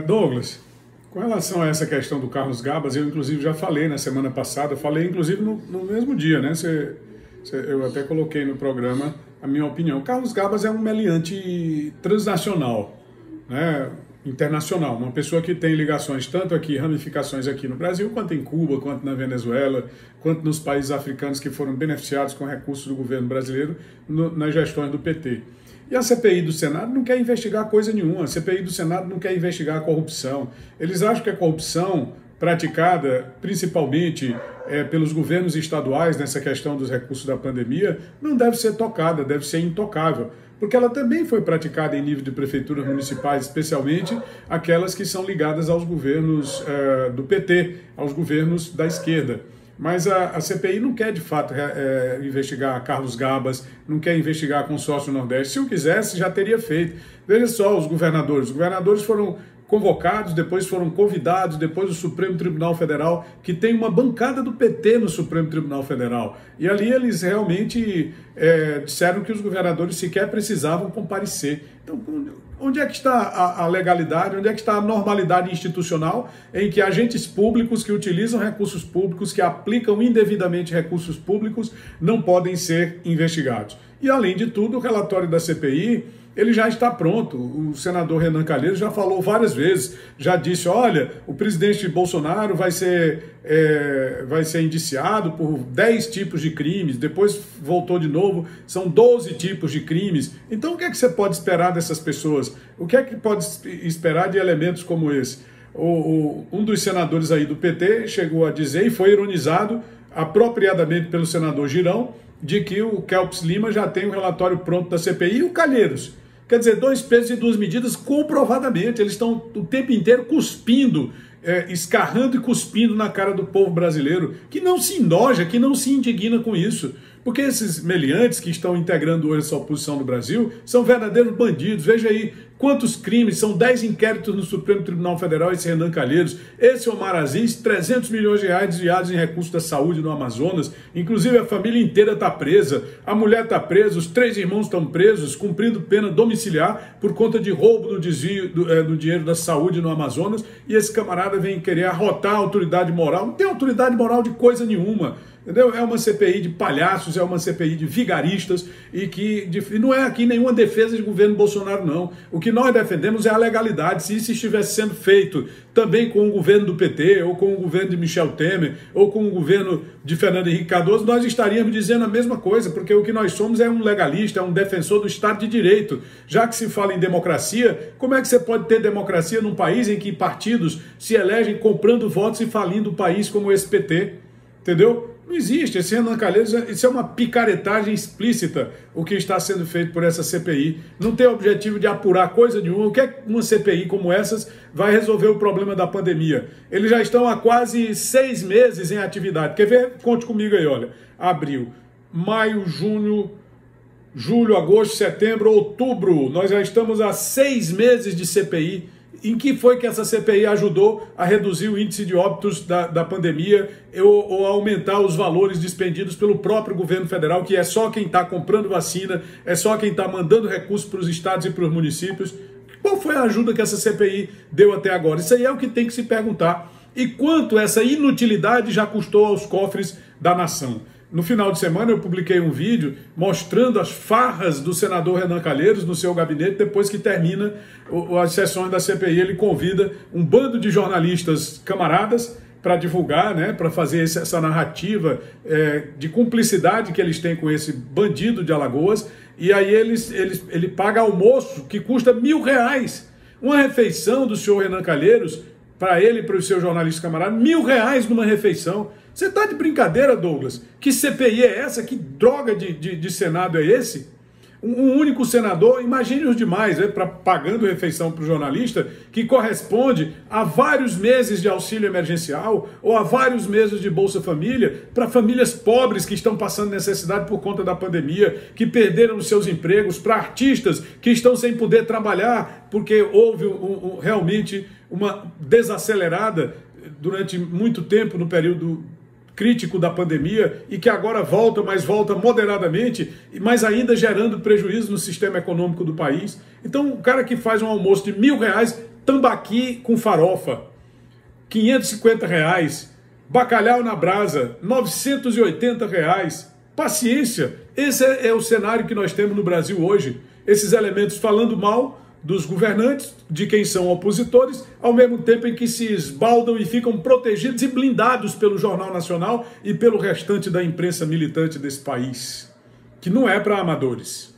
Douglas, com relação a essa questão do Carlos Gabas, eu inclusive já falei na semana passada, falei inclusive no mesmo dia, né? Eu até coloquei no programa a minha opinião. Carlos Gabas é um meliante transnacional, né? Internacional, uma pessoa que tem ligações tanto aqui, ramificações aqui no Brasil, quanto em Cuba, quanto na Venezuela, quanto nos países africanos que foram beneficiados com recursos do governo brasileiro nas gestões do PT. E a CPI do Senado não quer investigar coisa nenhuma. A CPI do Senado não quer investigar a corrupção. Eles acham que a corrupção praticada principalmente pelos governos estaduais nessa questão dos recursos da pandemia não deve ser tocada, deve ser intocável. Porque ela também foi praticada em nível de prefeituras municipais, especialmente aquelas que são ligadas aos governos do PT, aos governos da esquerda. Mas a CPI não quer, de fato, investigar Carlos Gabas, não quer investigar a Consórcio Nordeste. Se o quisesse, já teria feito. Veja só, os governadores foram convocados, depois foram convidados, depois o Supremo Tribunal Federal, que tem uma bancada do PT no Supremo Tribunal Federal. E ali eles realmente disseram que os governadores sequer precisavam comparecer. Então, onde é que está a legalidade, onde é que está a normalidade institucional em que agentes públicos que utilizam recursos públicos, que aplicam indevidamente recursos públicos, não podem ser investigados? E, além de tudo, o relatório da CPI, ele já está pronto. O senador Renan Calheiros já falou várias vezes, já disse, olha, o presidente Bolsonaro vai ser indiciado por 10 tipos de crimes, depois voltou de novo, são 12 tipos de crimes. Então o que é que você pode esperar dessas pessoas? O que é que pode esperar de elementos como esse? Um dos senadores aí do PT chegou a dizer, e foi ironizado apropriadamente pelo senador Girão, de que o Kelps Lima já tem o relatório pronto da CPI, e o Calheiros. Quer dizer, 2 pesos e 2 medidas comprovadamente. Eles estão o tempo inteiro cuspindo, escarrando e cuspindo na cara do povo brasileiro, que não se enoja, que não se indigna com isso. Porque esses meliantes que estão integrando hoje essa oposição no Brasil são verdadeiros bandidos. Veja aí quantos crimes, são 10 inquéritos no Supremo Tribunal Federal, esse Renan Calheiros, esse Omar Aziz, 300 milhões de reais desviados em recursos da saúde no Amazonas, inclusive a família inteira está presa, a mulher está presa, os 3 irmãos estão presos, cumprindo pena domiciliar por conta de roubo do desvio do dinheiro da saúde no Amazonas, e esse camarada vem querer arrotar a autoridade moral. Não tem autoridade moral de coisa nenhuma. Entendeu? É uma CPI de palhaços, é uma CPI de vigaristas e não é aqui nenhuma defesa de governo Bolsonaro, não. O que nós defendemos é a legalidade. Se isso estivesse sendo feito também com o governo do PT, ou com o governo de Michel Temer, ou com o governo de Fernando Henrique Cardoso, nós estaríamos dizendo a mesma coisa, porque o que nós somos é um legalista, é um defensor do Estado de Direito. Já que se fala em democracia, como é que você pode ter democracia num país em que partidos se elegem comprando votos e falindo o país como esse PT? Entendeu? Não existe. Esse Renan Calheiros, isso é uma picaretagem explícita, o que está sendo feito por essa CPI. Não tem objetivo de apurar coisa nenhuma. O que é que uma CPI como essas vai resolver o problema da pandemia? Eles já estão há quase 6 meses em atividade. Quer ver? Conte comigo aí, olha. Abril, maio, junho, julho, agosto, setembro, outubro. Nós já estamos há 6 meses de CPI. Em que foi que essa CPI ajudou a reduzir o índice de óbitos da pandemia ou a aumentar os valores dispendidos pelo próprio governo federal, que é só quem está comprando vacina, é só quem está mandando recursos para os estados e para os municípios? Qual foi a ajuda que essa CPI deu até agora? Isso aí é o que tem que se perguntar. E quanto essa inutilidade já custou aos cofres da nação? No final de semana eu publiquei um vídeo mostrando as farras do senador Renan Calheiros no seu gabinete. Depois que termina as sessões da CPI, ele convida um bando de jornalistas camaradas para divulgar, né, para fazer essa narrativa de cumplicidade que eles têm com esse bandido de Alagoas. E aí ele paga almoço que custa R$1.000. Uma refeição do senhor Renan Calheiros, para ele e para os seus jornalistas camaradas, R$1.000 numa refeição. Você está de brincadeira, Douglas? Que CPI é essa? Que droga de Senado é esse? Um único senador, imagine os demais, pagando refeição para o jornalista, que corresponde a vários meses de auxílio emergencial ou a vários meses de Bolsa Família para famílias pobres que estão passando necessidade por conta da pandemia, que perderam os seus empregos, para artistas que estão sem poder trabalhar porque houve realmente uma desacelerada durante muito tempo no período crítico da pandemia e que agora volta, mas volta moderadamente, mas ainda gerando prejuízo no sistema econômico do país. Então, o cara que faz um almoço de R$1.000 tambaqui com farofa, R$550, bacalhau na brasa, R$980. Paciência, esse é o cenário que nós temos no Brasil hoje. Esses elementos falando mal dos governantes, de quem são opositores, ao mesmo tempo em que se esbaldam e ficam protegidos e blindados pelo Jornal Nacional e pelo restante da imprensa militante desse país, que não é para amadores.